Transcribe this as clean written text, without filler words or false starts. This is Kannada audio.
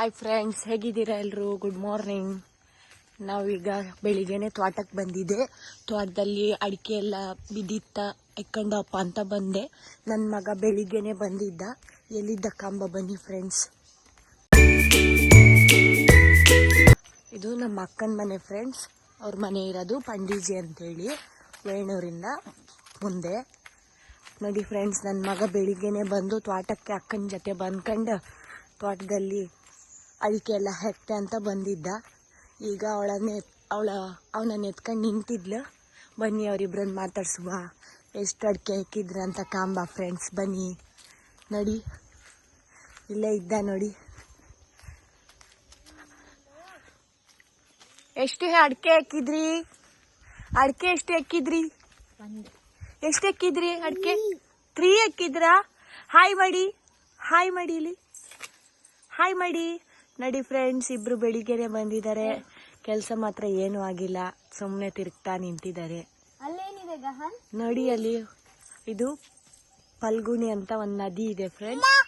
ಹಾಯ್ ಫ್ರೆಂಡ್ಸ್, ಹೇಗಿದ್ದೀರಾ ಎಲ್ಲರೂ? Good morning. ನಾವೀಗ ಬೆಳಿಗ್ಗೆನೆ ತೋಟಕ್ಕೆ ಬಂದಿದ್ದೆ. ತೋಟದಲ್ಲಿ ಅಡಿಕೆ ಎಲ್ಲ ಬಿದ್ದಿತ್ತ ಎಕ್ಕೊಂಡಪ್ಪ ಅಂತ ಬಂದೆ. ನನ್ನ ಮಗ ಬೆಳಿಗ್ಗೆನೆ ಬಂದಿದ್ದ. ಎಲ್ಲಿದ್ದ ಕಂಬ ಬನ್ನಿ ಫ್ರೆಂಡ್ಸ್. ಇದು ನಮ್ಮ ಅಕ್ಕನ ಮನೆ ಫ್ರೆಂಡ್ಸ್. ಅವ್ರ ಮನೆ ಇರೋದು ಪಂಡಿಜಿ ಅಂತೇಳಿ, ವೇಣೂರಿಂದ ಮುಂದೆ. ನೋಡಿ ಫ್ರೆಂಡ್ಸ್, ನನ್ನ ಮಗ ಬೆಳಿಗ್ಗೆನೆ ಬಂದು ತೋಟಕ್ಕೆ ಅಕ್ಕನ ಜೊತೆ ಬಂದ್ಕೊಂಡು ತೋಟದಲ್ಲಿ ಅಡಿಕೆ ಎಲ್ಲ ಹೆಕ್ತೆ ಅಂತ ಬಂದಿದ್ದ. ಈಗ ಅವನನ್ನ ಎತ್ಕೊಂಡು ನಿಂತಿದ್ಲು. ಬನ್ನಿ ಅವರಿಬ್ರನ್ನ ಮಾತಾಡ್ಸುವ. ಎಷ್ಟು ಅಡಿಕೆ ಹೆಕ್ಕಿದ್ರ ಅಂತ ಕಾಂಬ ಫ್ರೆಂಡ್ಸ್, ಬನ್ನಿ ನೋಡಿ. ಇಲ್ಲೇ ಇದ್ದ ನೋಡಿ. ಎಷ್ಟು ಅಡಿಕೆ ಹೆಕ್ಕಿದ್ರಿ? ಅಡಿಕೆ ಎಷ್ಟು ಹೆಕ್ಕಿದ್ರಿ? ಎಷ್ಟು ಹೆಕ್ಕಿದ್ರಿ ಅಡಿಕೆ? 3 ಹೆಕ್ಕಿದ್ರಾ? ಹಾಯ್ ಮಾಡಿ, ಹಾಯ್ ಮಾಡಿ, ಇಲ್ಲಿ ಹಾಯ್ ಮಾಡಿ. ನೋಡಿ ಫ್ರೆಂಡ್ಸ್, ಇಬ್ರು ಬೆಳಿಗ್ಗೆನೆ ಬಂದಿದ್ದಾರೆ. ಕೆಲಸ ಮಾತ್ರ ಏನೂ ಆಗಿಲ್ಲ, ಸುಮ್ಮನೆ ತಿರುಗ್ತಾ ನಿಂತಿದ್ದಾರೆ. ನೋಡಿ ಅಲ್ಲಿ ಇದು ಫಲ್ಗುಣಿ ಅಂತ ಒಂದು ನದಿ ಇದೆ ಫ್ರೆಂಡ್ಸ್.